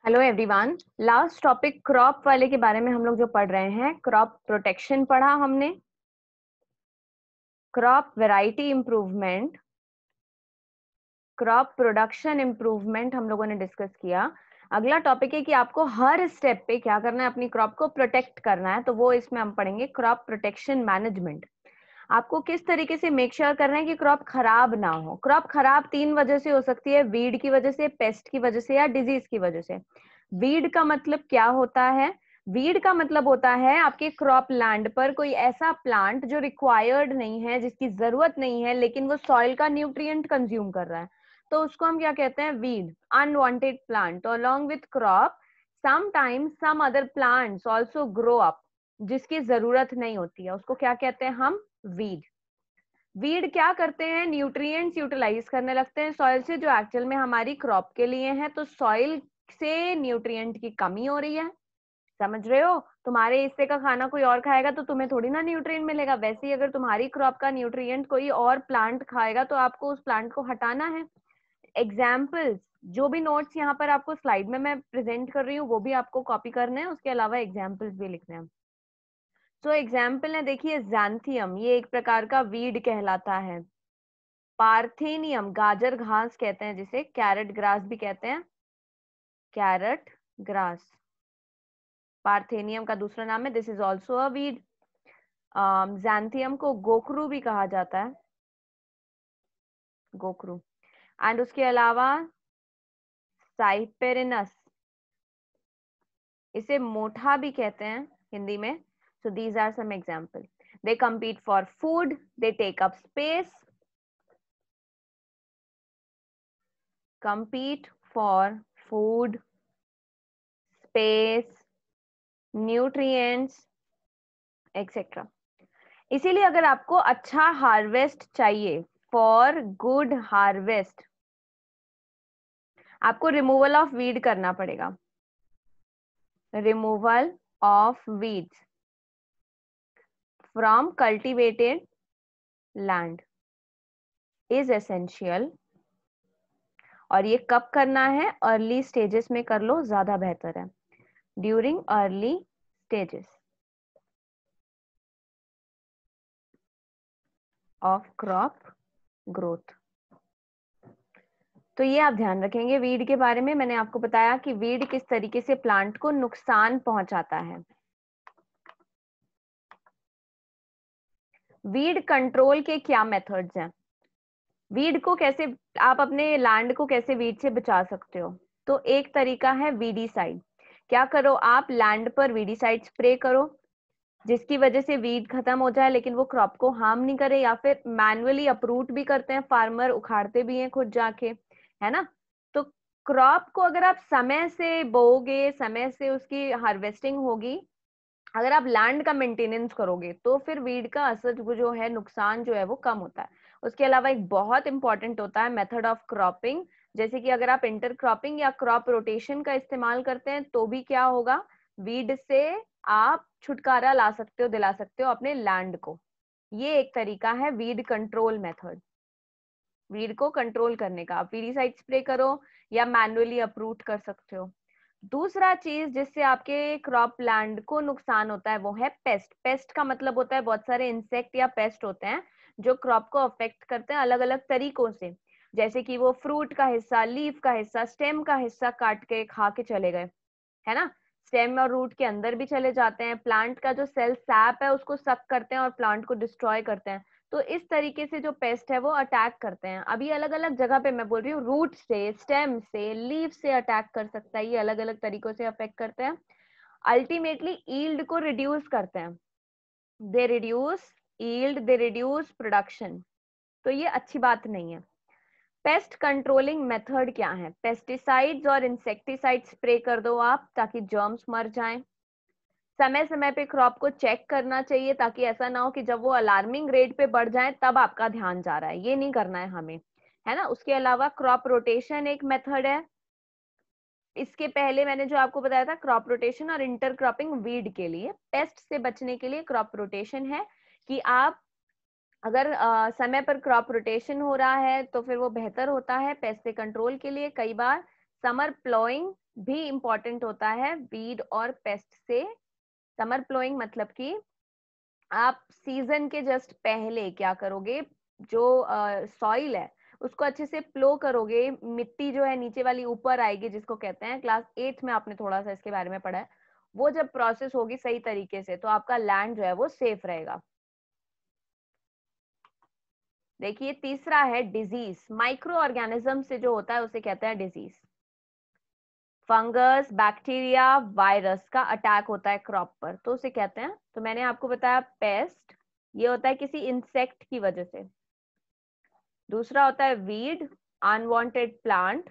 Hello everyone. Last topic crop वाले के बारे में हम लोग जो पढ़ रहे हैं, क्रॉप प्रोटेक्शन पढ़ा हमने, crop variety improvement, crop production improvement हम लोगों ने डिस्कस किया। अगला टॉपिक है कि आपको हर स्टेप पे क्या करना है, अपनी क्रॉप को प्रोटेक्ट करना है, तो वो इसमें हम पढ़ेंगे क्रॉप प्रोटेक्शन मैनेजमेंट। आपको किस तरीके से मेक श्योर करना है कि क्रॉप खराब ना हो। क्रॉप खराब 3 वजह से हो सकती है, वीड की वजह से, पेस्ट की वजह से या डिजीज की वजह से। वीड का मतलब क्या होता है? वीड का मतलब होता है आपके क्रॉप लैंड पर कोई ऐसा प्लांट जो रिक्वायर्ड नहीं है, जिसकी जरूरत नहीं है, लेकिन वो सॉइल का न्यूट्रिएंट कंज्यूम कर रहा है, तो उसको हम क्या कहते हैं? Weed, unwanted plant. Along with crop sometimes some other plants also grow up, जिसकी जरूरत नहीं होती है, उसको क्या कहते हैं हम? वीड। वीड क्या करते हैं? न्यूट्रिएंट्स यूटिलाइज करने लगते हैं सॉइल से, जो एक्चुअल में हमारी क्रॉप के लिए है। तो सॉइल से न्यूट्रिएंट की कमी हो रही है, समझ रहे हो? तुम्हारे हिस्से का खाना कोई और खाएगा तो तुम्हें थोड़ी ना न्यूट्रिएंट मिलेगा। वैसे ही अगर तुम्हारी क्रॉप का न्यूट्रिएंट कोई और प्लांट खाएगा तो आपको उस प्लांट को हटाना है। एग्जाम्पल्स, जो भी नोट्स यहाँ पर आपको स्लाइड में मैं प्रेजेंट कर रही हूँ वो भी आपको कॉपी करने हैं, उसके अलावा एग्जाम्पल्स भी लिखने हैं। तो एग्जाम्पल है, देखिए ज़ैंथियम, ये एक प्रकार का वीड कहलाता है। पार्थेनियम, गाजर घास कहते हैं जिसे, कैरेट ग्रास भी कहते हैं, कैरेट ग्रास पार्थेनियम का दूसरा नाम है। This is also a weed. Xanthium को गोखरू भी कहा जाता है, गोखरू। एंड उसके अलावा साइपेरिनस, इसे मोठा भी कहते हैं हिंदी में। So these are some example. They compete for food, they take up space, compete for food, space, nutrients, etc. इसीलिए अगर आपको अच्छा हार्वेस्ट चाहिए, फॉर गुड हार्वेस्ट, आपको रिमूवल ऑफ वीड करना पड़ेगा। Removal of weeds from cultivated land is essential. और ये कब करना है? अर्ली स्टेजेस में कर लो, ज्यादा बेहतर है। During early stages of crop growth. तो ये आप ध्यान रखेंगे वीड के बारे में। मैंने आपको बताया कि वीड किस तरीके से प्लांट को नुकसान पहुंचाता है। वीड कंट्रोल के क्या मेथड्स हैं? वीड को कैसे, आप अपने लैंड को कैसे वीड से बचा सकते हो? तो एक तरीका है वीडीसाइड। क्या करो आप? लैंड पर वीडीसाइड स्प्रे करो, जिसकी वजह से वीड खत्म हो जाए, लेकिन वो क्रॉप को हार्म नहीं करे। या फिर मैन्युअली अप्रूट भी करते हैं फार्मर, उखाड़ते भी हैं खुद जाके, है ना? तो क्रॉप को अगर आप समय से बोओगे, समय से उसकी हार्वेस्टिंग होगी, अगर आप लैंड का मेंटेनेंस करोगे, तो फिर वीड का असर जो है, नुकसान जो है वो कम होता है। उसके अलावा एक बहुत इंपॉर्टेंट होता है मेथड ऑफ क्रॉपिंग। जैसे कि अगर आप इंटर क्रॉपिंग या क्रॉप रोटेशन का इस्तेमाल करते हैं तो भी क्या होगा? वीड से आप छुटकारा ला सकते हो, दिला सकते हो अपने लैंड को। ये एक तरीका है वीड कंट्रोल मेथड, वीड को कंट्रोल करने का। आप वीडीसाइड स्प्रे करो या मैन्युअली अप्रूट कर सकते हो। दूसरा चीज जिससे आपके क्रॉप लैंड को नुकसान होता है वो है पेस्ट। पेस्ट का मतलब होता है बहुत सारे इंसेक्ट या पेस्ट होते हैं जो क्रॉप को अफेक्ट करते हैं अलग अलग तरीकों से। जैसे कि वो फ्रूट का हिस्सा, लीफ का हिस्सा, स्टेम का हिस्सा काट के खा के चले गए, है ना? स्टेम और रूट के अंदर भी चले जाते हैं, प्लांट का जो सेल सैप है उसको सक करते हैं और प्लांट को डिस्ट्रॉय करते हैं। तो इस तरीके से जो पेस्ट है वो अटैक करते हैं। अभी अलग अलग जगह पे मैं बोल रही हूँ, रूट से, स्टेम से, लीफ से अटैक कर सकता है, ये अलग अलग तरीकों से अफेक्ट करते हैं। अल्टीमेटली ईल्ड को रिड्यूस करते हैं, they reduce yield, they reduce production. तो ये अच्छी बात नहीं है। पेस्ट कंट्रोलिंग मेथड क्या है? पेस्टिसाइड्स और इंसेक्टिसाइड स्प्रे कर दो आप, ताकि जर्म्स मर जाएं। समय समय पे क्रॉप को चेक करना चाहिए, ताकि ऐसा ना हो कि जब वो अलार्मिंग रेट पे बढ़ जाए तब आपका ध्यान जा रहा है, ये नहीं करना है हमें, है ना? उसके अलावा क्रॉप रोटेशन एक मेथड है। इसके पहले मैंने जो आपको बताया था, क्रॉप रोटेशन और इंटर क्रॉपिंग वीड के लिए। पेस्ट से बचने के लिए क्रॉप रोटेशन है कि आप अगर समय पर क्रॉप रोटेशन हो रहा है तो फिर वो बेहतर होता है पेस्ट से कंट्रोल के लिए। कई बार समर प्लोइंग भी इम्पोर्टेंट होता है वीड और पेस्ट से। समर प्लोइंग मतलब कि आप सीजन के जस्ट पहले क्या करोगे, जो सॉइल है उसको अच्छे से प्लो करोगे, मिट्टी जो है नीचे वाली ऊपर आएगी, जिसको कहते हैं, क्लास 8th में आपने थोड़ा सा इसके बारे में पढ़ा है, वो जब प्रोसेस होगी सही तरीके से तो आपका लैंड जो है वो सेफ रहेगा। देखिए तीसरा है डिजीज। माइक्रो ऑर्गेनिज्म से जो होता है उसे कहते हैं डिजीज। फंगस, बैक्टीरिया, वायरस का अटैक होता है क्रॉप पर तो उसे कहते हैं, तो मैंने आपको बताया पेस्ट, ये होता है किसी इंसेक्ट की वजह से। दूसरा होता है वीड, अनवांटेड प्लांट।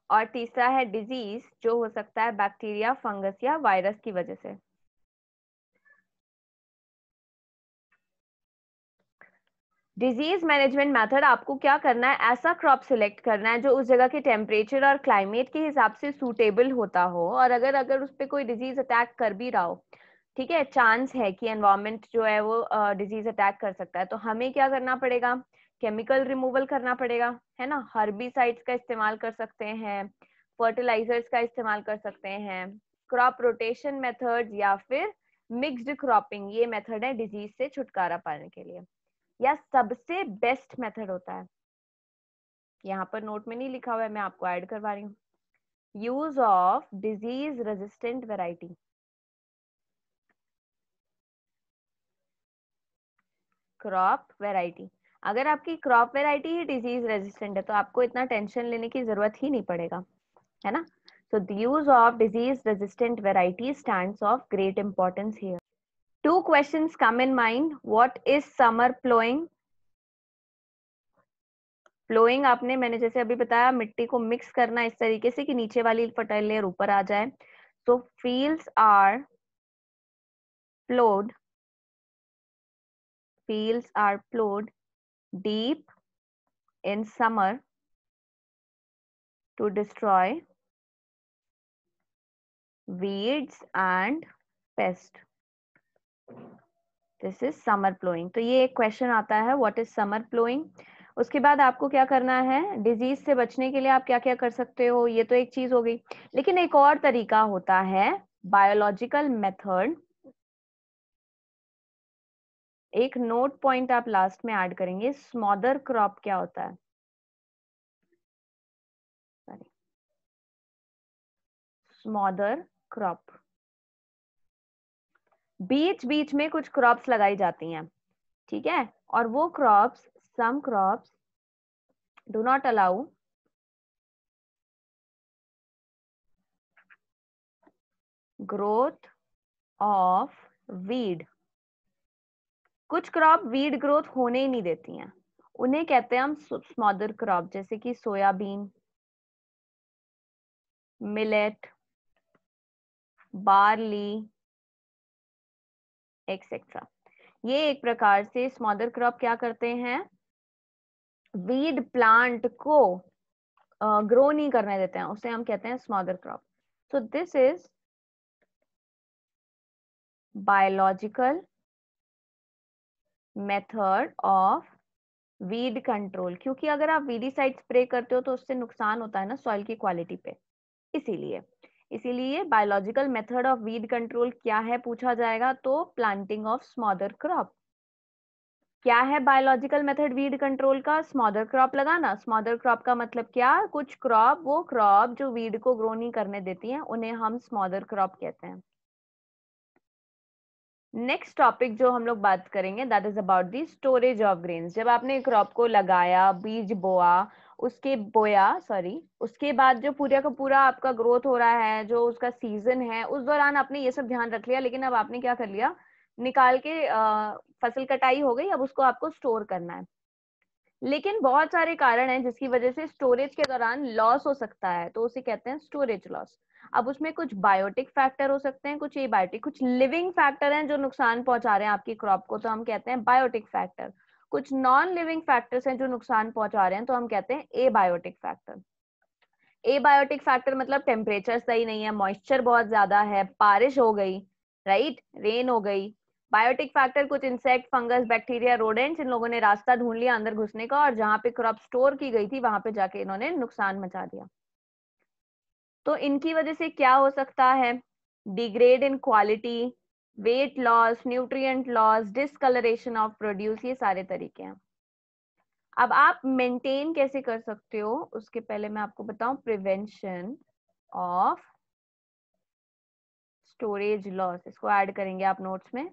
और तीसरा है डिजीज, जो हो सकता है बैक्टीरिया, फंगस या वायरस की वजह से। डिजीज मैनेजमेंट मेथड, आपको क्या करना है, ऐसा क्रॉप सिलेक्ट करना है जो उस जगह के टेम्परेचर और क्लाइमेट के हिसाब से सूटेबल होता हो, और अगर अगर उस पर कोई डिजीज अटैक कर भी रहा हो, ठीक है, चांस है कि एनवायरमेंट जो है वो डिजीज अटैक कर सकता है, तो हमें क्या करना पड़ेगा, केमिकल रिमूवल करना पड़ेगा, है ना। हर्बिसाइड्स का इस्तेमाल कर सकते हैं, फर्टिलाइजर्स का इस्तेमाल कर सकते हैं, क्रॉप रोटेशन मेथड या फिर मिक्स्ड क्रॉपिंग, ये मेथड है डिजीज से छुटकारा पाने के लिए। या सबसे बेस्ट मेथड होता है, यहाँ पर नोट में नहीं लिखा हुआ है, मैं आपको ऐड करवा रही हूँ, use of disease resistant variety. Crop variety, अगर आपकी क्रॉप वेराइटी ही डिजीज रेजिस्टेंट है तो आपको इतना टेंशन लेने की जरूरत ही नहीं पड़ेगा, है ना। So the use of disease resistant varieties stands of great importance here. Two questions come in mind. What is summer plowing? Ploughing आपने, मैंने जैसे अभी बताया, मिट्टी को मिक्स करना इस तरीके से कि नीचे वाली फर्टाइल लेयर ऊपर आ जाए। So fields are ploughed, fields are plowed deep in summer to destroy weeds and pest. This is summer plowing. तो ये एक क्वेश्चन आता है, what is summer plowing? उसके बाद आपको क्या करना है, डिजीज से बचने के लिए आप क्या क्या कर सकते हो, ये तो एक चीज हो गई, लेकिन एक और तरीका होता है बायोलॉजिकल मेथड। एक नोट पॉइंट आप लास्ट में ऐड करेंगे, स्मॉदर क्रॉप क्या होता है, स्मॉदर क्रॉप। बीच बीच में कुछ क्रॉप्स लगाई जाती हैं, ठीक है, और वो crops, some crops do not allow growth of weed. कुछ क्रॉप वीड ग्रोथ होने ही नहीं देती हैं, उन्हें कहते हैं हम स्मॉदर क्रॉप, जैसे कि सोयाबीन, मिलेट, बार्ली एक्सेट्रा। ये एक प्रकार से स्मॉदर क्रॉप क्या करते हैं, वीड प्लांट को ग्रो नहीं करने देते हैं, उसे हम कहते हैं smother crop. So this is biological method of weed control, क्योंकि अगर आप वीडीसाइड स्प्रे करते हो तो उससे नुकसान होता है ना सॉइल की क्वालिटी पे, इसीलिए इसीलिए biological method of weed control क्या है पूछा जाएगा तो प्लांटिंग ऑफ स्मॉदर क्रॉप। क्या है बायोलॉजिकल मेथड वीड कंट्रोल का, स्मॉदर क्रॉप लगाना। स्मॉदर क्रॉप का मतलब क्या, कुछ क्रॉप, वो क्रॉप जो वीड को ग्रो नहीं करने देती हैं उन्हें हम स्मॉदर क्रॉप कहते हैं। नेक्स्ट टॉपिक जो हम लोग बात करेंगे that is about the storage of grains. जब आपने क्रॉप को लगाया, बीज बोया, उसके बाद जो पूरा का पूरा आपका ग्रोथ हो रहा है, जो उसका सीजन है, उस दौरान आपने ये सब ध्यान रख लिया, लेकिन अब आपने क्या कर लिया, निकाल के फसल कटाई हो गई, अब उसको आपको स्टोर करना है। लेकिन बहुत सारे कारण हैं जिसकी वजह से स्टोरेज के दौरान लॉस हो सकता है, तो उसे कहते हैं स्टोरेज लॉस। अब उसमें कुछ बायोटिक फैक्टर हो सकते हैं, कुछ एबायोटिक, कुछ लिविंग फैक्टर हैं जो नुकसान पहुंचा रहे हैं आपकी क्रॉप को, तो हम कहते हैं बायोटिक फैक्टर। कुछ नॉन लिविंग फैक्टर्स हैं जो नुकसान पहुंचा रहे हैं, तो हम कहते हैं एबायोटिक फैक्टर। एबायोटिक फैक्टर मतलब टेम्परेचर सही नहीं है, मॉइस्चर बहुत ज्यादा है, बारिश हो गई, राइट, रेन हो गई, बायोटिक फैक्टर कुछ इंसेक्ट, फंगस, बैक्टीरिया, रोडेंट्स, इन लोगों ने रास्ता ढूंढ लिया अंदर घुसने का, और जहां पे क्रॉप स्टोर की गई थी वहां पे जाके इन्होंने नुकसान मचा दिया। तो इनकी वजह से क्या हो सकता है? Degrade in quality, weight loss, nutrient loss, discolouration of produce, ये सारे तरीके हैं। अब आप मेंटेन कैसे कर सकते हो, उसके पहले मैं आपको बताऊं प्रिवेंशन ऑफ स्टोरेज लॉस, इसको ऐड करेंगे आप नोट्स में।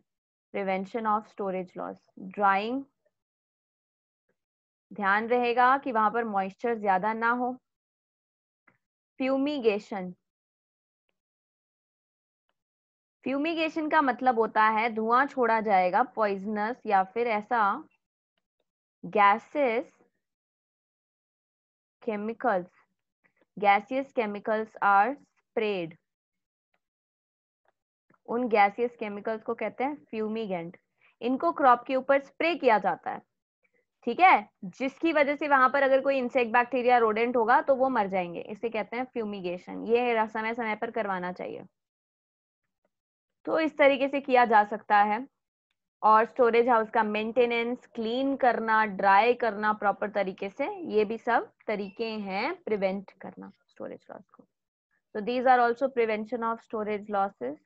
Prevention of storage loss, drawing, ध्यान रहेगा कि वहां पर मॉइस्चर ज्यादा ना हो। फ्यूमिगेशन, फ्यूमिगेशन का मतलब होता है धुआं छोड़ा जाएगा पॉइजनस या फिर ऐसा gases, chemicals, gaseous chemicals are spread, उन गैसियस केमिकल्स को कहते हैं फ्यूमिगेंट। इनको क्रॉप के ऊपर स्प्रे किया जाता है, ठीक है, जिसकी वजह से वहां पर अगर कोई इंसेक्ट, बैक्टीरिया, रोडेंट होगा तो वो मर जाएंगे, इसे कहते हैं फ्यूमिगेशन। ये समय समय पर करवाना चाहिए। तो इस तरीके से किया जा सकता है। और स्टोरेज हाउस का मेंटेनेंस, क्लीन करना, ड्राई करना प्रॉपर तरीके से, ये भी सब तरीके हैं प्रिवेंट करना स्टोरेज लॉस को। So these are also prevention of storage losses.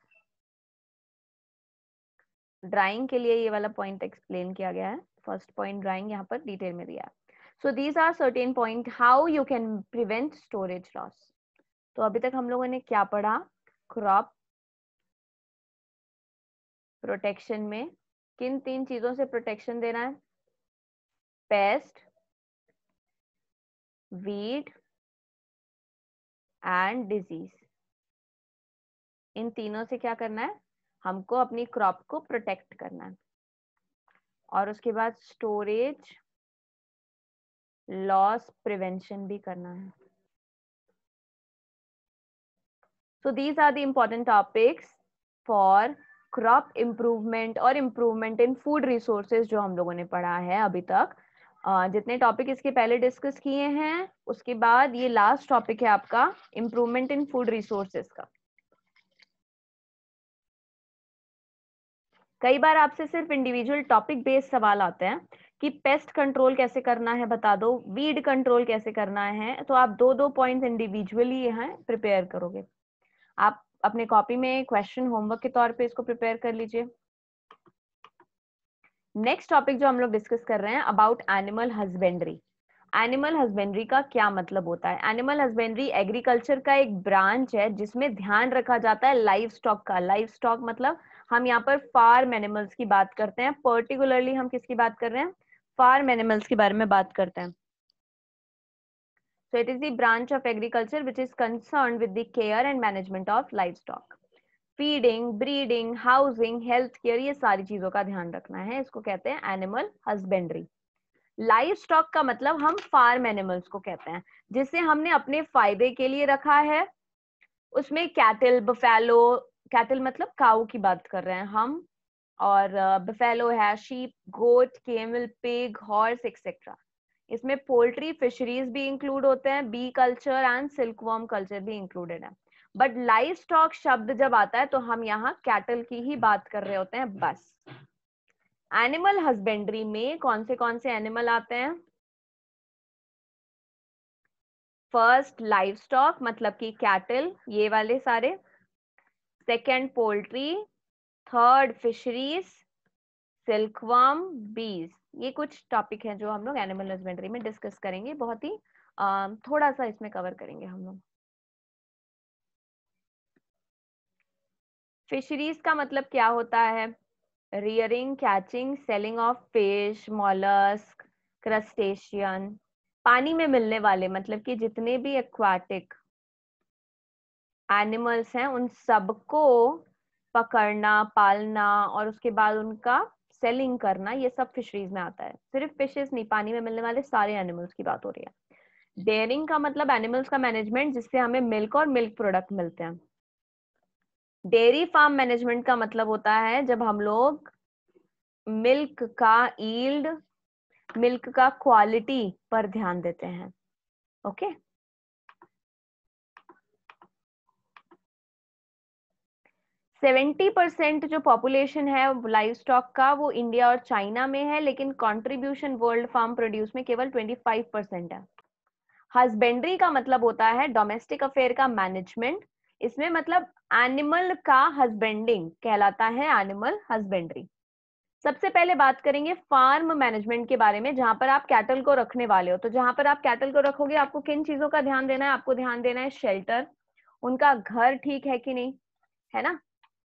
Drawing के लिए ये वाला पॉइंट एक्सप्लेन किया गया है, फर्स्ट पॉइंट ड्राइंग यहाँ पर डिटेल में दिया है। So these are certain point how you can prevent storage loss. तो अभी तक हम लोगों ने क्या पढ़ा? क्रॉप प्रोटेक्शन में किन 3 चीजों से प्रोटेक्शन देना है? Pest, weed and disease. इन तीनों से क्या करना है? हमको अपनी क्रॉप को प्रोटेक्ट करना है। और उसके बाद स्टोरेज लॉस प्रिवेंशन भी करना है। So these are the important topics for crop improvement और improvement in food resources जो हम लोगों ने पढ़ा है अभी तक। जितने टॉपिक इसके पहले डिस्कस किए हैं, उसके बाद ये लास्ट टॉपिक है आपका इम्प्रूवमेंट इन फूड रिसोर्सेज का। कई बार आपसे सिर्फ इंडिविजुअल टॉपिक बेस्ड सवाल आते हैं कि पेस्ट कंट्रोल कैसे करना है बता दो, वीड कंट्रोल कैसे करना है, तो आप 2-2 पॉइंट्स इंडिविजुअली यहाँ प्रिपेयर करोगे। आप अपने कॉपी में क्वेश्चन होमवर्क के तौर पे इसको प्रिपेयर कर लीजिए। नेक्स्ट टॉपिक जो हम लोग डिस्कस कर रहे हैं about animal husbandry. Animal husbandry का क्या मतलब होता है? एनिमल हस्बेंड्री एग्रीकल्चर का एक ब्रांच है जिसमें ध्यान रखा जाता है लाइव स्टॉक का। लाइव स्टॉक मतलब हम यहाँ पर फार्म एनिमल्स की बात करते हैं, पर्टिकुलरली हम किसकी बात कर रहे हैं? फार्म एनिमल्स के बारे में बात करते हैं। So it is the branch of agriculture which is concerned with the care and management of livestock. Feeding, breeding, housing, health care, ये सारी चीजों का ध्यान रखना है, इसको कहते हैं एनिमल हस्बेंड्री। लाइव स्टॉक का मतलब हम फार्म एनिमल्स को कहते हैं जिसे हमने अपने फायदे के लिए रखा है। उसमें कैटल, बफेलो, कैटल मतलब काऊ की बात कर रहे हैं हम, और बफेलो है, sheep, goat, camel, pig, horse etcetera. इसमें पोल्ट्री, फिशरीज भी इंक्लूड होते हैं, bee culture and silkworm culture भी इंक्लूडेड है। बट लाइव स्टॉक शब्द जब आता है तो हम यहाँ कैटल की ही बात कर रहे होते हैं बस। एनिमल हस्बेंड्री में कौन से एनिमल आते हैं? फर्स्ट लाइव स्टॉक मतलब कि कैटल, ये वाले सारे। Second poultry, third fisheries, silkworm, बीज। ये कुछ टॉपिक हैं जो हम लोग एनिमल हस्बेंड्री में डिस्कस करेंगे, बहुत ही थोड़ा सा इसमें कवर करेंगे हम लोग। फिशरीज का मतलब क्या होता है? Rearing, catching, selling of fish, mollusc, crustacean. पानी में मिलने वाले मतलब कि जितने भी एक्वाटिक एनिमल्स हैं उन सबको पकड़ना, पालना और उसके बाद उनका सेलिंग करना, ये सब फिशरीज में आता है। सिर्फ फिशेस नहीं, पानी में मिलने वाले सारे एनिमल्स की बात हो रही है। डेयरिंग का मतलब एनिमल्स का मैनेजमेंट जिससे हमें मिल्क और मिल्क प्रोडक्ट मिलते हैं। डेयरी फार्म मैनेजमेंट का मतलब होता है जब हम लोग मिल्क का ईल्ड, मिल्क का क्वालिटी पर ध्यान देते हैं। ओके, 70% जो पॉपुलेशन है लाइव स्टॉक का वो इंडिया और चाइना में है, लेकिन कंट्रीब्यूशन वर्ल्ड फार्म प्रोड्यूस में केवल 25% है। हस्बेंड्री का मतलब होता है डोमेस्टिक अफेयर का मैनेजमेंट, इसमें मतलब एनिमल का हस्बेंडिंग कहलाता है एनिमल हस्बेंड्री। सबसे पहले बात करेंगे फार्म मैनेजमेंट के बारे में, जहां पर आप कैटल को रखने वाले हो। तो जहां पर आप कैटल को रखोगे आपको किन चीजों का ध्यान देना है? आपको ध्यान देना है शेल्टर, उनका घर ठीक है कि नहीं, है ना,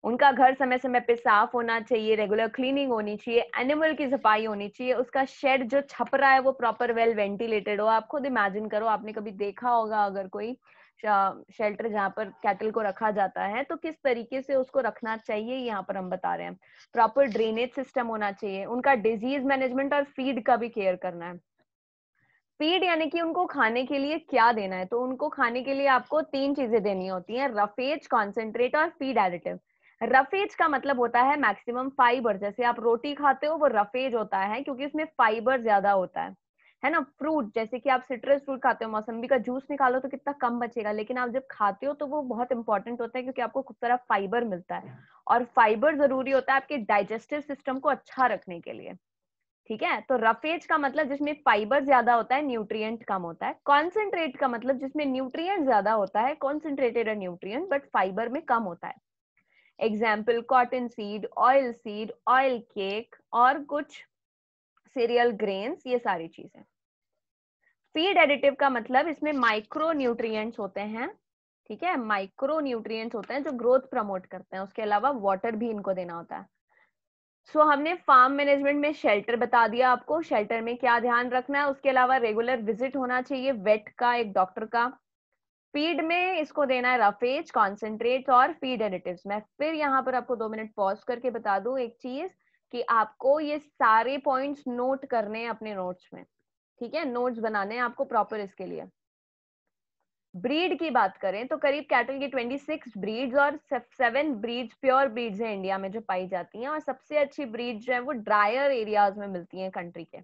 उनका घर समय समय पे साफ होना चाहिए, रेगुलर क्लीनिंग होनी चाहिए, एनिमल की सफाई होनी चाहिए, उसका शेड जो छप रहा है वो प्रॉपर वेल वेंटिलेटेड हो। आप खुद इमेजिन करो, आपने कभी देखा होगा अगर कोई शेल्टर जहाँ पर कैटल को रखा जाता है तो किस तरीके से उसको रखना चाहिए, यहाँ पर हम बता रहे हैं। प्रॉपर ड्रेनेज सिस्टम होना चाहिए, उनका डिजीज मैनेजमेंट और फीड का भी केयर करना है। फीड यानी कि उनको खाने के लिए क्या देना है, तो उनको खाने के लिए आपको 3 चीजें देनी होती हैं, रफेज, कॉन्सेंट्रेट और फीड एडिटिव। रफेज का मतलब होता है मैक्सिमम फाइबर, जैसे आप रोटी खाते हो वो रफेज होता है क्योंकि उसमें फाइबर ज्यादा होता है ना। फ्रूट, जैसे कि आप सिट्रस फ्रूट खाते हो, मौसम्बी का जूस निकालो तो कितना कम बचेगा, लेकिन आप जब खाते हो तो वो बहुत इंपॉर्टेंट होता है क्योंकि आपको खूब सारा फाइबर मिलता है, और फाइबर जरूरी होता है आपके डाइजेस्टिव सिस्टम को अच्छा रखने के लिए। ठीक है, तो रफेज का मतलब जिसमें फाइबर ज्यादा होता है, न्यूट्रिएंट कम होता है। कॉन्सेंट्रेट का मतलब जिसमें न्यूट्रिएंट ज्यादा होता है, कॉन्सेंट्रेटेड है न्यूट्रिएंट बट फाइबर में कम होता है। Example cotton seed, oil cake और कुछ सीरियल ग्रेन्स, ये सारी चीजें। फीड एडिटिव का मतलब इसमें माइक्रो न्यूट्रिएंट्स होते हैं, ठीक है, माइक्रो न्यूट्रिएंट्स होते हैं जो ग्रोथ प्रमोट करते हैं, उसके अलावा वाटर भी इनको देना होता है। सो हमने फार्म मैनेजमेंट में शेल्टर बता दिया आपको, शेल्टर में क्या ध्यान रखना है, उसके अलावा रेगुलर विजिट होना चाहिए वेट का, एक डॉक्टर का। फीड में इसको देना है रफेज, कॉन्सेंट्रेट और फीड एडिटिव्स। मैं फिर यहाँ पर आपको 2 मिनट पॉज करके बता दूं एक चीज, कि आपको ये सारे पॉइंट्स नोट करने हैं अपने नोट्स में, ठीक है, नोट्स बनाने हैं आपको प्रॉपर इसके लिए। ब्रीड की बात करें तो करीब कैटल की 26 ब्रीड्स और 7 ब्रीड्स प्योर ब्रीड्स हैं इंडिया में जो पाई जाती हैं, और सबसे अच्छी ब्रीड जो है वो ड्रायर एरियाज में मिलती हैं कंट्री के।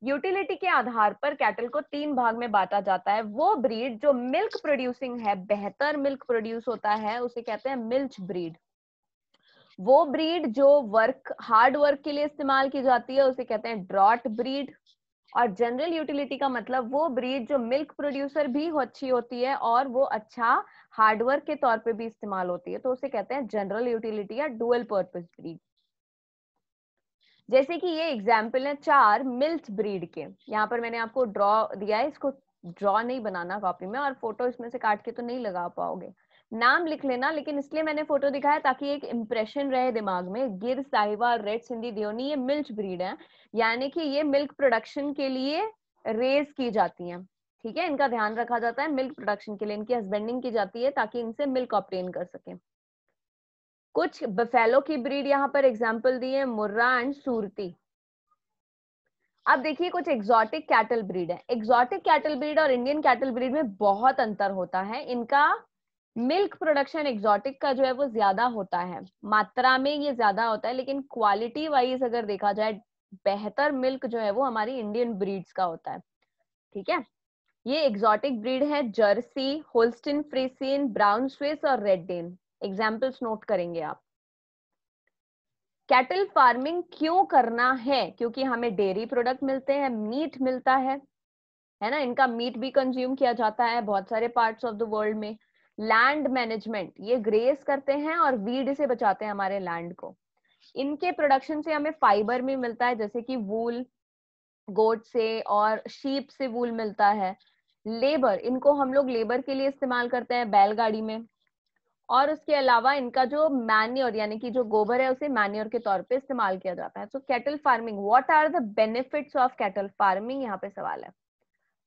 यूटिलिटी के आधार पर कैटल को 3 भाग में बांटा जाता है। वो ब्रीड जो मिल्क प्रोड्यूसिंग है, बेहतर मिल्क प्रोड्यूस होता है, उसे कहते हैं मिल्च ब्रीड। वो ब्रीड जो हार्ड वर्क के लिए इस्तेमाल की जाती है उसे कहते हैं ड्रॉट ब्रीड। और जनरल यूटिलिटी का मतलब वो ब्रीड जो मिल्क प्रोड्यूसर भी अच्छी होती है और वो अच्छा हार्डवर्क के तौर पे भी इस्तेमाल होती है, तो उसे कहते हैं जनरल यूटिलिटी या डुअल पर्पस ब्रीड। जैसे कि ये एग्जाम्पल है 4 मिल्च ब्रीड के, यहाँ पर मैंने आपको ड्रॉ दिया है, इसको ड्रॉ नहीं बनाना कॉपी में, और फोटो इसमें से काट के तो नहीं लगा पाओगे, नाम लिख लेना, लेकिन इसलिए मैंने फोटो दिखाया ताकि एक इंप्रेशन रहे दिमाग में। गिर, साहिवाल, रेड सिंधी, देओनी, ये मिल्च ब्रीड है, यानी कि ये मिल्क प्रोडक्शन के लिए रेज की जाती हैं, ठीक है, इनका ध्यान रखा जाता है मिल्क प्रोडक्शन के लिए, इनकी हस्बेंडिंग की जाती है ताकि इनसे मिल्क ऑब्टेन कर सकें। कुछ बफेलो की ब्रीड यहाँ पर एग्जाम्पल दी है, मुर्रा एंड सूरती। अब देखिए कुछ एग्जॉटिक कैटल ब्रीड है। एग्जॉटिक कैटल ब्रीड और इंडियन कैटल ब्रीड में बहुत अंतर होता है। इनका मिल्क प्रोडक्शन एग्जॉटिक का जो है वो ज्यादा होता है, मात्रा में ये ज्यादा होता है, लेकिन क्वालिटी वाइज अगर देखा जाए बेहतर मिल्क जो है वो हमारी इंडियन ब्रीड्स का होता है, ठीक है। ये एग्जॉटिक ब्रीड है जर्सी, होल्स्टिन फ्रीसियन, ब्राउन स्विस और रेड डेन। एग्जाम्पल्स नोट करेंगे आप। कैटल फार्मिंग क्यों करना है? क्योंकि हमें डेयरी प्रोडक्ट मिलते हैं, मीट मिलता है ना, इनका मीट भी कंज्यूम किया जाता है बहुत सारे पार्ट्स ऑफ द वर्ल्ड में। लैंड मैनेजमेंट, ये ग्रेस करते हैं और वीड से बचाते हैं हमारे लैंड को। इनके प्रोडक्शन से हमें फाइबर भी मिलता है, जैसे कि वूल गोट से और शीप से वूल मिलता है। लेबर, इनको हम लोग लेबर के लिए इस्तेमाल करते हैं बैलगाड़ी में, और उसके अलावा इनका जो मैन्योर यानी कि जो गोबर है उसे मैन्योर के तौर पे इस्तेमाल किया जाता है। So cattle farming, what are the benefits of cattle farming, यहाँ पे सवाल है।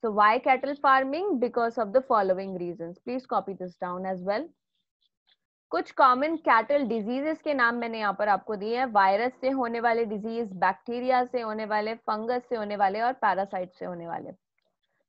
So why cattle farming? Because of the following reasons, please copy this down as well. कुछ कॉमन कैटल डिजीजेस के नाम मैंने यहाँ पर आपको दिए हैं, वायरस से होने वाले डिजीज, बैक्टीरिया से होने वाले, फंगस से होने वाले और पैरासाइट से होने वाले।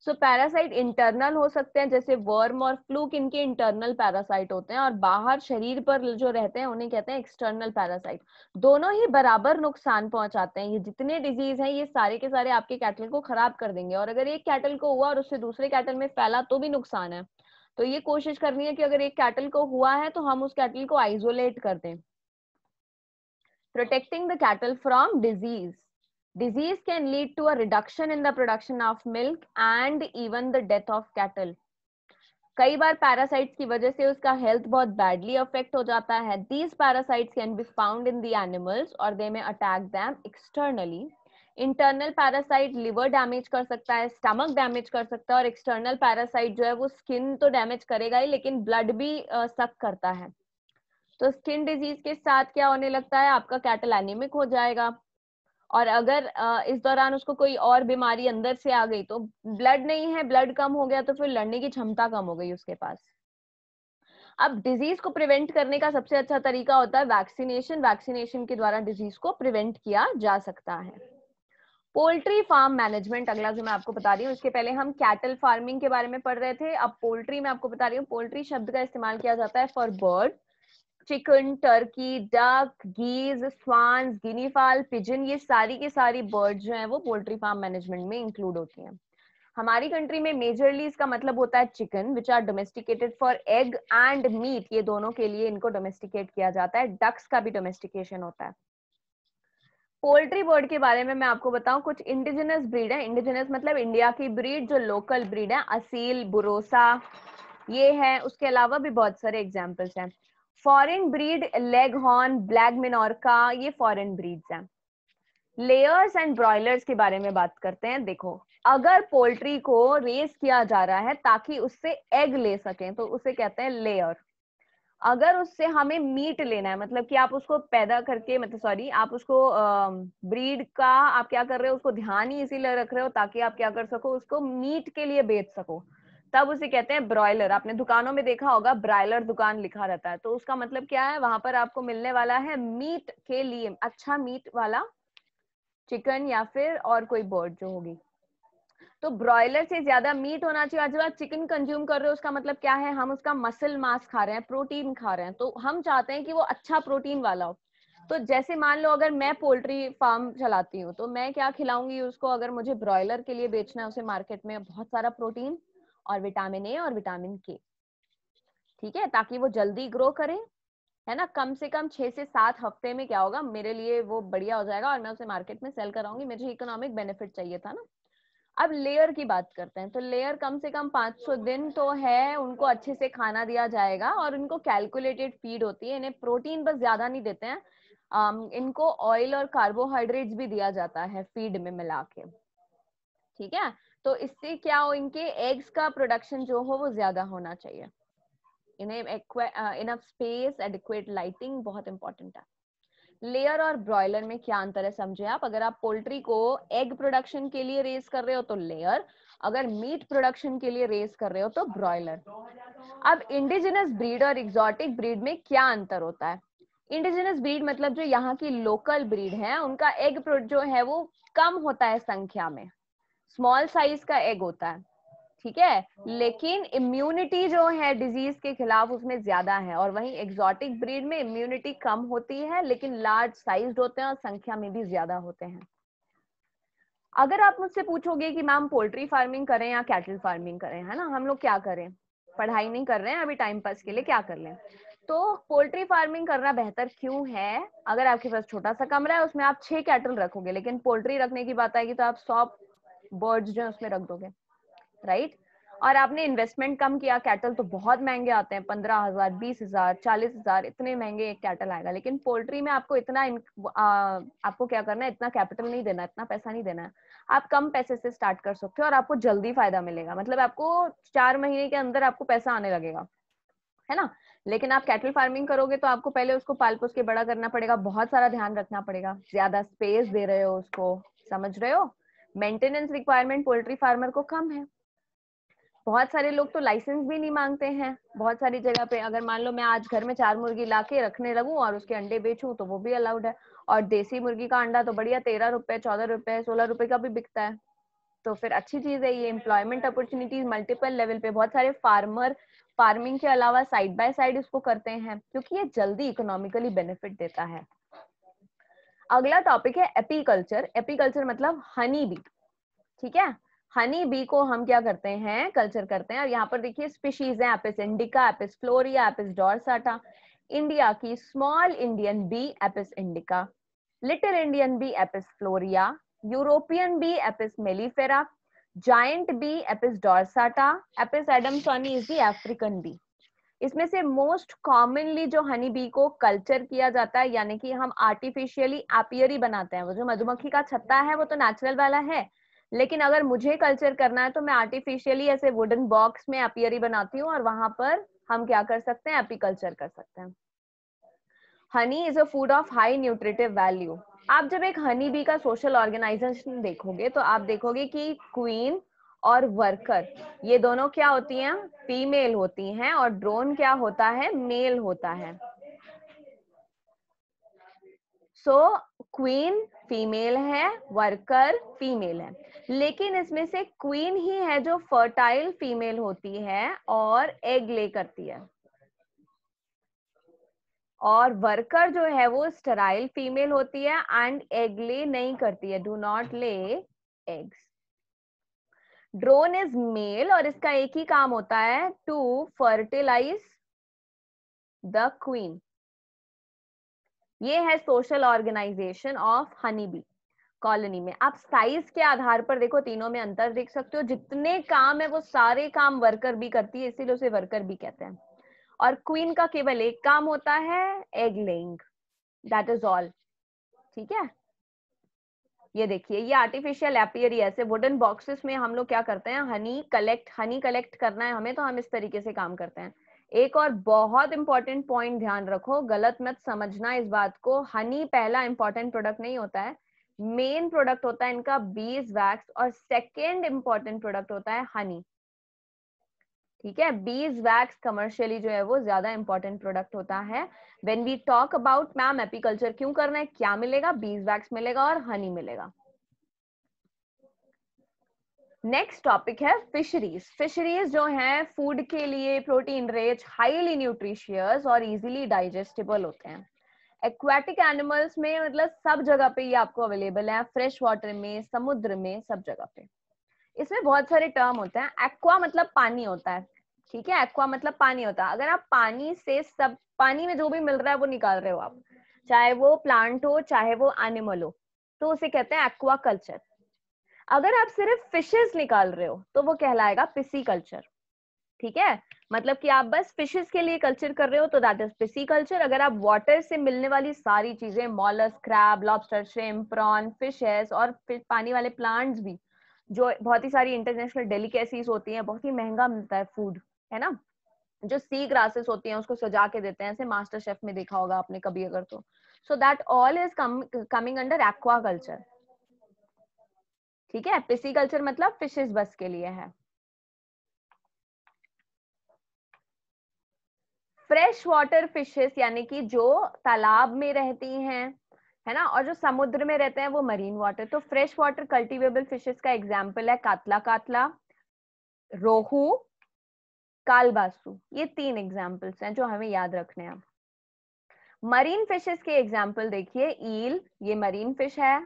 सो पैरासाइट इंटरनल हो सकते हैं, जैसे वर्म और फ्लूक, इनके इंटरनल पैरासाइट होते हैं, और बाहर शरीर पर जो रहते हैं उन्हें कहते हैं एक्सटर्नल पैरासाइट। दोनों ही बराबर नुकसान पहुंचाते हैं। ये जितने डिजीज हैं ये सारे के सारे आपके कैटल को खराब कर देंगे, और अगर एक कैटल को हुआ और उससे दूसरे कैटल में फैला तो भी नुकसान है। तो ये कोशिश करनी है कि अगर एक कैटल को हुआ है तो हम उस कैटल को आइसोलेट कर दें। Protecting the cattle from disease, disease can lead to a reduction in the production of milk and even the death of cattle. कई बार पैरासाइट्स की वजह से उसका हेल्थ बहुत बैडली अफेक्ट हो जाता है। These parasites can be found in the animals or they may attack them externally. Internal parasite liver damage कर सकता है, स्टमक डैमेज कर सकता है, और एक्सटर्नल पैरासाइट जो है वो स्किन तो डैमेज करेगा ही लेकिन ब्लड भी सक करता है। तो स्किन डिजीज के साथ क्या होने लगता है, आपका कैटल एनीमिक हो जाएगा, और अगर इस दौरान उसको कोई और बीमारी अंदर से आ गई तो ब्लड नहीं है, ब्लड कम हो गया तो फिर लड़ने की क्षमता कम हो गई उसके पास। अब डिजीज को प्रिवेंट करने का सबसे अच्छा तरीका होता है वैक्सीनेशन। वैक्सीनेशन के द्वारा डिजीज को प्रिवेंट किया जा सकता है। पोल्ट्री फार्म मैनेजमेंट अगला जो मैं आपको बता रही हूँ। इसके पहले हम कैटल फार्मिंग के बारे में पढ़ रहे थे, अब पोल्ट्री में आपको बता रही हूँ। पोल्ट्री शब्द का इस्तेमाल किया जाता है for bird, chicken, turkey, duck, geese, swans, guinea fowl, pigeon, ये सारी की सारी बर्ड जो हैं वो पोल्ट्री फार्म मैनेजमेंट में इंक्लूड होती हैं। हमारी कंट्री में मेजरली इसका मतलब होता है chicken which are domesticated for egg and meat, ये दोनों के लिए इनको डोमेस्टिकेट किया जाता है। डक्स का भी डोमेस्टिकेशन होता है। पोल्ट्री बर्ड के बारे में मैं आपको बताऊं, कुछ इंडिजिनस ब्रीड है। इंडिजिनस मतलब इंडिया की ब्रीड, जो लोकल ब्रीड है, असील, बुरोसा, ये है। उसके अलावा भी बहुत सारे एग्जाम्पल्स हैं। Foreign breed leghorn, black Minorca, ये फॉरेन ब्रीड्स हैं। लेयर्स एंड ब्रॉयलर्स के बारे में बात करते हैं। देखो, अगर पोल्ट्री को रेस किया जा रहा है ताकि उससे एग ले सकें तो उसे कहते हैं लेयर। अगर उससे हमें मीट लेना है, मतलब कि आप उसको पैदा करके, मतलब सॉरी, आप उसको ब्रीड का आप क्या कर रहे हो, उसको ध्यान ही इसीलिए रख रहे हो ताकि आप क्या कर सको, उसको मीट के लिए बेच सको, तब उसे कहते हैं ब्रॉयलर। आपने दुकानों में देखा होगा ब्रॉयलर दुकान लिखा रहता है, तो उसका मतलब क्या है, वहां पर आपको मिलने वाला है मीट के लिए, अच्छा मीट वाला चिकन या फिर और कोई बर्ड जो होगी। तो ब्रॉयलर से ज्यादा मीट होना चाहिए। जब आप चिकन कंज्यूम कर रहे हो उसका मतलब क्या है, हम उसका मसल मास खा रहे हैं, प्रोटीन खा रहे हैं, तो हम चाहते हैं कि वो अच्छा प्रोटीन वाला हो। तो जैसे मान लो अगर मैं पोल्ट्री फार्म चलाती हूँ तो मैं क्या खिलाऊंगी उसको, अगर मुझे ब्रॉयलर के लिए बेचना है उसे मार्केट में, बहुत सारा प्रोटीन और विटामिन ए और विटामिन के, ठीक है, ताकि वो जल्दी ग्रो करे, है ना। कम से कम 6 से 7 हफ्ते में क्या होगा, मेरे लिए वो बढ़िया हो जाएगा और मैं उसे मार्केट में सेल कराऊंगी, मुझे इकोनॉमिक बेनिफिट चाहिए था ना। अब लेयर की बात करते हैं, तो लेयर कम से कम 500 दिन तो है, उनको अच्छे से खाना दिया जाएगा और इनको कैलकुलेटेड फीड होती है। इन्हें प्रोटीन बस ज्यादा नहीं देते हैं, इनको ऑयल और कार्बोहाइड्रेट्स भी दिया जाता है फीड में मिला के, ठीक है। तो इससे क्या हो, इनके एग्स का प्रोडक्शन जो हो वो ज्यादा होना चाहिए। इन्हें इनफ स्पेस, एडिक्वेट लाइटिंग बहुत इंपॉर्टेंट है। लेयर और ब्रॉयलर में क्या अंतर है समझे आप। अगर आप पोल्ट्री को एग प्रोडक्शन के लिए रेस कर रहे हो तो लेयर, अगर मीट प्रोडक्शन के लिए रेस कर रहे हो तो ब्रॉयलर। अब इंडिजिनस ब्रीड और एग्जॉटिक ब्रीड में क्या अंतर होता है। इंडिजिनस ब्रीड मतलब जो यहाँ की लोकल ब्रीड है, उनका एग जो है वो कम होता है संख्या में, स्मॉल साइज का एग होता है, ठीक है, लेकिन इम्यूनिटी जो है डिजीज के खिलाफ उसमें ज्यादा है। और वहीं एग्जॉटिक ब्रीड में इम्यूनिटी कम होती है लेकिन लार्ज साइज होते हैं और संख्या में भी ज्यादा होते हैं। अगर आप मुझसे पूछोगे कि मैम पोल्ट्री फार्मिंग करें या कैटल फार्मिंग करें, है ना, हम लोग क्या करें, पढ़ाई नहीं कर रहे हैं अभी, टाइम पास के लिए क्या कर लें, तो पोल्ट्री फार्मिंग करना बेहतर क्यों है। अगर आपके पास छोटा सा कमरा है उसमें आप 6 कैटल रखोगे, लेकिन पोल्ट्री रखने की बात आएगी तो आप 100 बर्ड्स जो है उसमें रख दोगे, राइट। और आपने इन्वेस्टमेंट कम किया, कैटल तो बहुत महंगे आते हैं, 15,000, 20,000, 40,000, इतने महंगे एक कैटल आएगा। लेकिन पोल्ट्री में आपको इतना आपको क्या करना है, इतना कैपिटल नहीं देना, इतना पैसा नहीं देना है, आप कम पैसे से स्टार्ट कर सकते हो और आपको जल्दी फायदा मिलेगा। मतलब आपको 4 महीने के अंदर आपको पैसा आने लगेगा, है ना। लेकिन आप कैटल फार्मिंग करोगे तो आपको पहले उसको पाल पोस के बड़ा करना पड़ेगा, बहुत सारा ध्यान रखना पड़ेगा, ज्यादा स्पेस दे रहे हो उसको, समझ रहे हो। मेंटेनेंस रिक्वायरमेंट पोल्ट्री फार्मर को कम है। बहुत सारे लोग तो लाइसेंस भी नहीं मांगते हैं बहुत सारी जगह पे। अगर मान लो मैं आज घर में 4 मुर्गी लाके रखने लगूं और उसके अंडे बेचूं तो वो भी अलाउड है। और देसी मुर्गी का अंडा तो बढ़िया 13 रुपए, 14 रुपए, 16 रुपए का भी बिकता है। तो फिर अच्छी चीज है ये। एम्प्लॉयमेंट अपॉर्चुनिटीज मल्टीपल लेवल पे, बहुत सारे फार्मर फार्मिंग के अलावा साइड बाय साइड इसको करते हैं क्योंकि ये जल्दी इकोनॉमिकली बेनिफिट देता है। अगला टॉपिक है एपीकल्चर। एपीकल्चर मतलब हनी बी, ठीक है। हनी बी को हम क्या करते हैं, कल्चर करते हैं। और यहाँ पर देखिए स्पीशीज है, Apis indica, Apis florea, Apis dorsata. India की small Indian bee Apis indica, little Indian bee Apis florea, European bee Apis mellifera, giant bee Apis dorsata, Apis adansonii is the African bee. इसमें से most commonly जो honey bee को culture किया जाता है, यानी कि हम आर्टिफिशियली एपियरी बनाते हैं, वो जो मधुमक्खी का छत्ता है वो तो नेचुरल वाला है, लेकिन अगर मुझे कल्चर करना है तो मैं आर्टिफिशियली ऐसे वुडन बॉक्स में एपियरी बनाती हूँ और वहां पर हम क्या कर सकते हैं, एपीकल्चर कर सकते हैं। Honey is a food of high nutritive value. आप जब एक हनी बी का सोशल ऑर्गेनाइजेशन देखोगे तो आप देखोगे कि क्वीन और वर्कर ये दोनों क्या होती हैं, फीमेल होती हैं, और ड्रोन क्या होता है, मेल होता है। सो क्वीन फीमेल है, वर्कर फीमेल है, लेकिन इसमें से क्वीन ही है जो फर्टाइल फीमेल होती है और एग ले करती है, और वर्कर जो है वो स्टेराइल फीमेल होती है एंड एग ले नहीं करती है, do not lay eggs. Drone is male और इसका एक ही काम होता है, टू फर्टिलाइज द क्वीन। ये है social organisation of honey bee colony में। आप साइज के आधार पर देखो, तीनों में अंतर देख सकते हो, जितने काम है वो सारे काम वर्कर भी करती है, इसीलिए उसे वर्कर भी कहते हैं। और क्वीन का केवल एक काम होता है, egg laying, that is all. ठीक है, ये देखिए ये आर्टिफिशियल एपियरी, ऐसे वुडन बॉक्सेस में हम लोग क्या करते हैं, हनी कलेक्ट करना है हमें, तो हम इस तरीके से काम करते हैं। एक और बहुत इंपॉर्टेंट पॉइंट ध्यान रखो, गलत मत समझना इस बात को, हनी पहला इंपॉर्टेंट प्रोडक्ट नहीं होता है, मेन प्रोडक्ट होता है इनका बीज वैक्स, और सेकेंड इंपॉर्टेंट प्रोडक्ट होता है हनी। ठीक है, बीज वैक्स कमर्शियली जो है वो ज्यादा इंपॉर्टेंट प्रोडक्ट होता है। When we talk about ma'am apiculture क्यों करना है, क्या मिलेगा, बीज वैक्स मिलेगा और हनी मिलेगा। नेक्स्ट टॉपिक है फिशरीज। फिशरीज जो है फूड के लिए प्रोटीन रिच, हाईली न्यूट्रिशियस और इजीली डाइजेस्टेबल होते हैं। एक्वाटिक एनिमल्स में मतलब सब जगह पे ये आपको अवेलेबल है, फ्रेश वाटर में, समुद्र में, सब जगह पे। इसमें बहुत सारे टर्म होते हैं। एक्वा मतलब पानी होता है, ठीक है, एक्वा मतलब पानी होता है। अगर आप पानी से सब, पानी में जो भी मिल रहा है वो निकाल रहे हो आप, चाहे वो प्लांट हो चाहे वो एनिमल हो, तो उसे कहते हैं एक्वा कल्चर। अगर आप सिर्फ फिशेस निकाल रहे हो तो वो कहलाएगा पिसीकल्चर। ठीक है, मतलब कि आप बस फिशेस के लिए कल्चर कर रहे हो तो दैट इज पिसीकल्चर। अगर आप वाटर से मिलने वाली सारी चीजें, mollusc, crab, lobster, shrimp, prawn, fishes और फिर पानी वाले प्लांट्स भी, जो बहुत ही सारी इंटरनेशनल डेलिकेसीज होती हैं, बहुत ही महंगा मिलता है फूड, है ना, जो सी ग्रासेस होती हैं उसको सजा के देते हैं, ऐसे मास्टर शेफ में देखा होगा आपने कभी अगर तो। So that all is coming under aqua culture. ठीक है, पिसीकल्चर मतलब फिशेस बस के लिए है। फ्रेश वाटर फिशेस यानी कि जो तालाब में रहती हैं, है ना, और जो समुद्र में रहते हैं वो मरीन वाटर। तो फ्रेश वाटर कल्टीवेबल फिशेस का एग्जांपल है कातला कातला, रोहू, कालबासु। ये 3 एग्जांपल्स हैं जो हमें याद रखने हैं। मरीन फिशेस के एग्जांपल देखिए, ईल ये मरीन फिश है,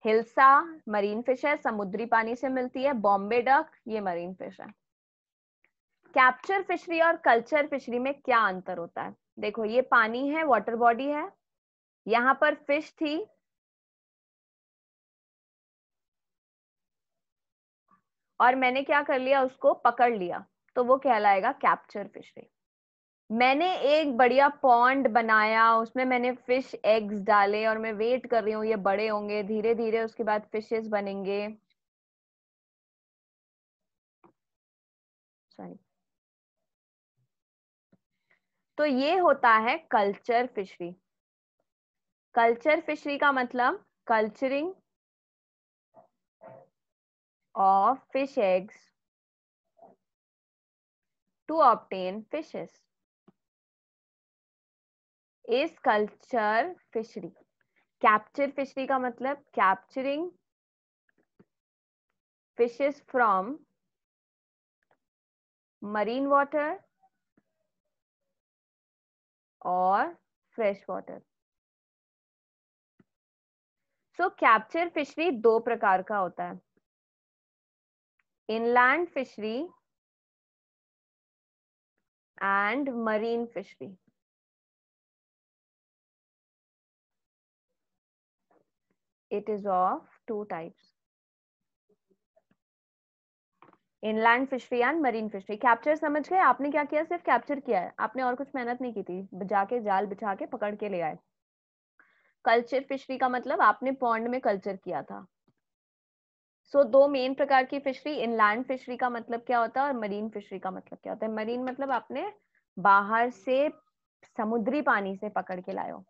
हिल्सा मरीन फिश है, समुद्री पानी से मिलती है, बॉम्बे डक ये मरीन फिश है। कैप्चर फिशरी और कल्चर फिशरी में क्या अंतर होता है, देखो ये पानी है, वाटर बॉडी है, यहाँ पर फिश थी, और मैंने क्या कर लिया, उसको पकड़ लिया, तो वो कहलाएगा कैप्चर फिशरी। मैंने एक बढ़िया पॉन्ड बनाया, उसमें मैंने फिश एग्स डाले और मैं वेट कर रही हूँ ये बड़े होंगे, धीरे धीरे उसके बाद फिशेस बनेंगे। सॉरी, तो ये होता है कल्चर फिशरी। कल्चर फिशरी का मतलब culturing of fish eggs to obtain fishes is culture fishery. Capture fishery का मतलब capturing fishes from marine water और fresh water। So capture fishery 2 प्रकार का होता है। inland fishery and marine fishery. It is of two types. Inland fishery and marine fishery. Capture समझ गए? आपने क्या किया? सिर्फ कैप्चर किया है, आपने और कुछ मेहनत नहीं की थी. जाके जाल बिछा के पकड़ के ले आए. कल्चर फिशरी का मतलब आपने पॉन्ड में कल्चर किया था. सो दो मेन प्रकार की फिशरी, इनलैंड फिशरी का मतलब क्या होता है और मरीन फिशरी का मतलब क्या होता है. मरीन मतलब आपने बाहर से समुद्री पानी से पकड़ के लाए हो,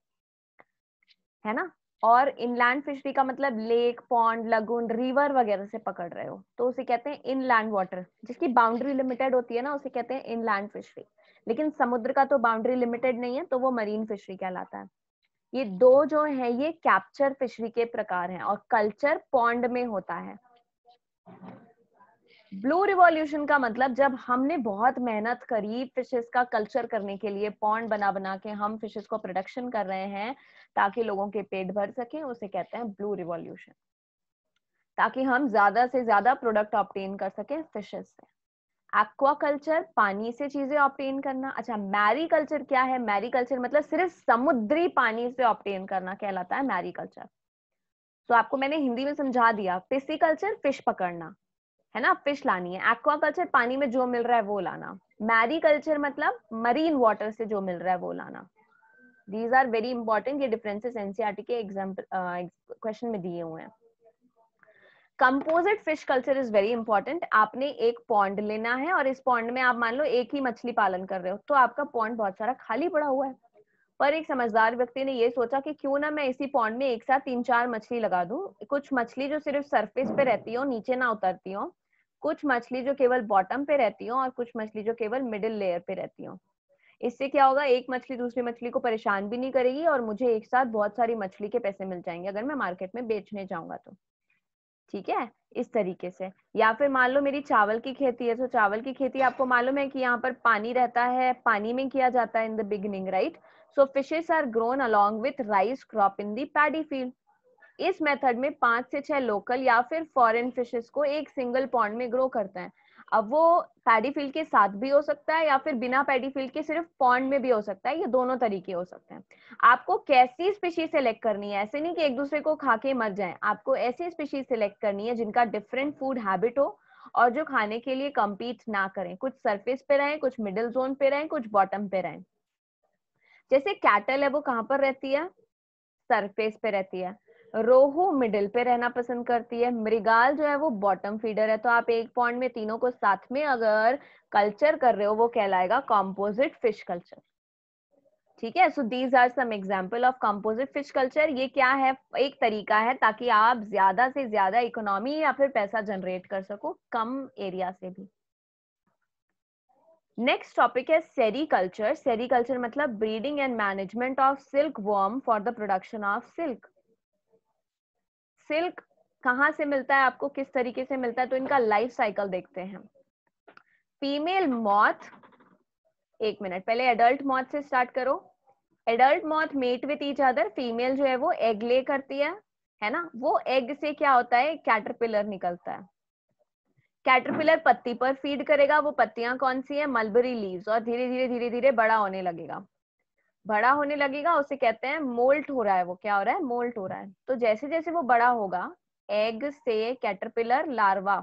है ना. और इनलैंड फिशरी का मतलब लेक, पॉन्ड, लगून, रिवर वगैरह से पकड़ रहे हो, तो उसे कहते हैं इनलैंड वाटर. जिसकी बाउंड्री लिमिटेड होती है ना, उसे कहते हैं इनलैंड फिशरी. लेकिन समुद्र का तो बाउंड्री लिमिटेड नहीं है, तो वो मरीन फिशरी कहलाता है. ये दो जो है ये कैप्चर फिशरी के प्रकार हैं, और कल्चर पॉन्ड में होता है. ब्लू रिवॉल्यूशन का मतलब जब हमने बहुत मेहनत करी फिशेस का कल्चर करने के लिए, पॉन्ड बना बना के हम फिशेस को प्रोडक्शन कर रहे हैं ताकि लोगों के पेट भर सके, उसे कहते हैं ब्लू रिवॉल्यूशन. ताकि हम ज्यादा से ज्यादा प्रोडक्ट ऑब्टेन कर सके फिशेस से. एक्वाकल्चर, पानी से चीजें ऑब्टेन करना. अच्छा, मैरीकल्चर क्या है? मैरीकल्चर मतलब सिर्फ समुद्री पानी से ऑब्टेन करना कहलाता है मैरीकल्चर. तो आपको मैंने हिंदी में समझा दिया. पिसिकल्चर फिश पकड़ना, है ना, फिश लानी है. एक्वाकल्चर पानी में जो मिल रहा है वो लाना. मैरीकल्चर मतलब मरीन वाटर से जो मिल रहा है वो लाना. These are very important. ये डिफरेंसेस एनसीईआरटी के एग्जाम्पल क्वेश्चन में दिए हुए हैं. Composite fish culture is very important. आपने एक पॉन्ड लेना है और इस पॉन्ड में आप मान लो एक ही मछली पालन कर रहे हो, तो आपका पॉन्ड बहुत सारा खाली पड़ा हुआ है. पर एक समझदार व्यक्ति ने ये सोचा कि क्यों ना मैं इसी पॉन्ड में एक साथ 3-4 मछली लगा दूं. कुछ मछली जो सिर्फ सरफेस पे रहती हो, नीचे ना उतरती हो, कुछ मछली जो केवल बॉटम पे रहती हो, और कुछ मछली जो केवल मिडिल लेयर पे रहती हो. इससे क्या होगा, एक मछली दूसरी मछली को परेशान भी नहीं करेगी, और मुझे एक साथ बहुत सारी मछली के पैसे मिल जाएंगे अगर मैं मार्केट में बेचने जाऊंगा तो. ठीक है, इस तरीके से. या फिर मान लो मेरी चावल की खेती है, तो चावल की खेती आपको मालूम है कि यहाँ पर पानी रहता है, पानी में किया जाता है in the beginning, right. So fishes are grown along with rice crop in the paddy field. इस मेथड में 5 से 6 लोकल या फिर फॉरेन फिशेस को एक सिंगल पॉन्ड में ग्रो करते हैं. अब वो पैडी फील्ड के साथ भी हो सकता है या फिर बिना पैडी फील्ड के सिर्फ पॉन्ड में भी हो सकता है. ये दोनों तरीके हो सकते हैं. आपको कैसी स्पीशीज सेलेक्ट करनी है, ऐसे नहीं कि एक दूसरे को खा के मर जाएं. आपको ऐसी स्पीशीज सेलेक्ट करनी है जिनका डिफरेंट फूड हैबिट हो और जो खाने के लिए कम्पीट ना करें. कुछ सरफेस पे रहें, कुछ मिडिल जोन पे रहें, कुछ बॉटम पे रहें. जैसे कैटल है, वो कहाँ पर रहती है? सरफेस पे रहती है. रोहू मिडिल पे रहना पसंद करती है. मृगाल जो है वो बॉटम फीडर है. तो आप एक पॉन्ड में तीनों को साथ में अगर कल्चर कर रहे हो, वो कहलाएगा कंपोजिट फिश कल्चर. ठीक है. So these are some example of composite fish culture. ये क्या है? एक तरीका है ताकि आप ज्यादा से ज्यादा इकोनॉमी या फिर पैसा जनरेट कर सको कम एरिया से भी. नेक्स्ट टॉपिक है सेरीकल्चर. सेरीकल्चर मतलब breeding and management of silk worm for the production of silk. Silk कहाँ से मिलता है आपको, किस तरीके से मिलता है, तो इनका लाइफ साइकिल देखते हैं. फीमेल मॉथ, एक मिनट पहले एडल्ट मॉथ से स्टार्ट करो. Adult moth mate with each other. Female जो है वो एग ले करती है ना. वो एग से क्या होता है, कैटरपिलर निकलता है. कैटरपिलर पत्ती पर फीड करेगा. वो पत्तियां कौन सी है? Mulberry leaves. और धीरे धीरे धीरे धीरे बड़ा होने लगेगा. बड़ा होने लगेगा उसे कहते हैं मोल्ट हो रहा है. वो क्या हो रहा है? मोल्ट हो रहा है. तो जैसे जैसे वो बड़ा होगा, एग से कैटरपिलर लार्वा,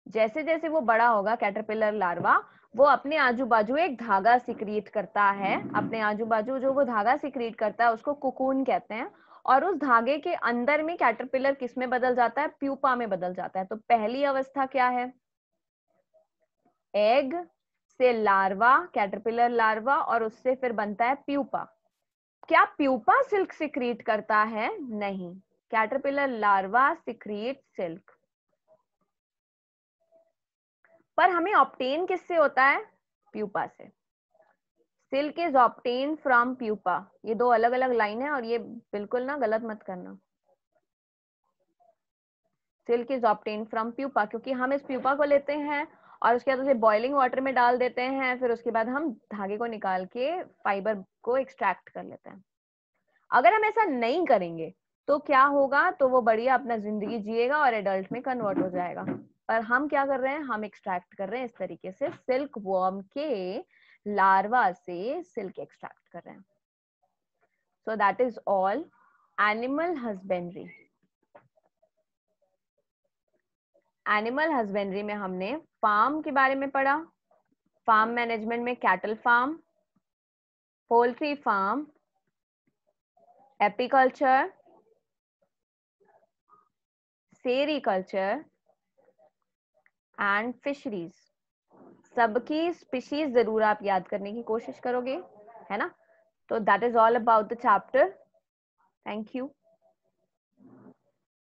जैसे जैसे वो बड़ा होगा कैटरपिलर लार्वा, वो अपने आजू बाजू एक धागा सिक्रीट करता है. अपने आजू बाजू जो वो धागा सिक्रीट करता है उसको कुकून कहते हैं. और उस धागे के अंदर में कैटरपिलर किस में बदल जाता है? प्यूपा में बदल जाता है. तो पहली अवस्था क्या है? एग से लार्वा, कैटरपिलर लार्वा, और उससे फिर बनता है प्यूपा. क्या प्यूपा सिल्क सिक्रीट करता है? नहीं. Caterpillar larva secrete silk. पर हमें ऑब्टेन किससे होता है? प्यूपा से. Silk is obtain from pupa. ये दो अलग अलग लाइन है और ये बिल्कुल ना गलत मत करना. Silk is obtain from pupa, क्योंकि हम इस प्यूपा को लेते हैं और उसके बाद उसे बॉइलिंग वाटर में डाल देते हैं. फिर उसके बाद हम धागे को निकाल के फाइबर को एक्सट्रैक्ट कर लेते हैं. अगर हम ऐसा नहीं करेंगे तो क्या होगा, तो वो बढ़िया अपना जिंदगी जिएगा और एडल्ट में कन्वर्ट हो जाएगा। पर हम क्या कर रहे हैं, हम एक्सट्रैक्ट कर रहे हैं इस तरीके से, सिल्क वॉर्म के लार्वा से सिल्क एक्सट्रैक्ट कर रहे हैं। So that is all animal husbandry. Animal husbandry में हमने फार्म के बारे में पढ़ा, फार्म मैनेजमेंट में cattle farm, poultry farm, apiculture, sericulture and fisheries. सबकी स्पीशीज जरूर आप याद करने की कोशिश करोगे, है ना। तो that is all about the chapter. Thank you.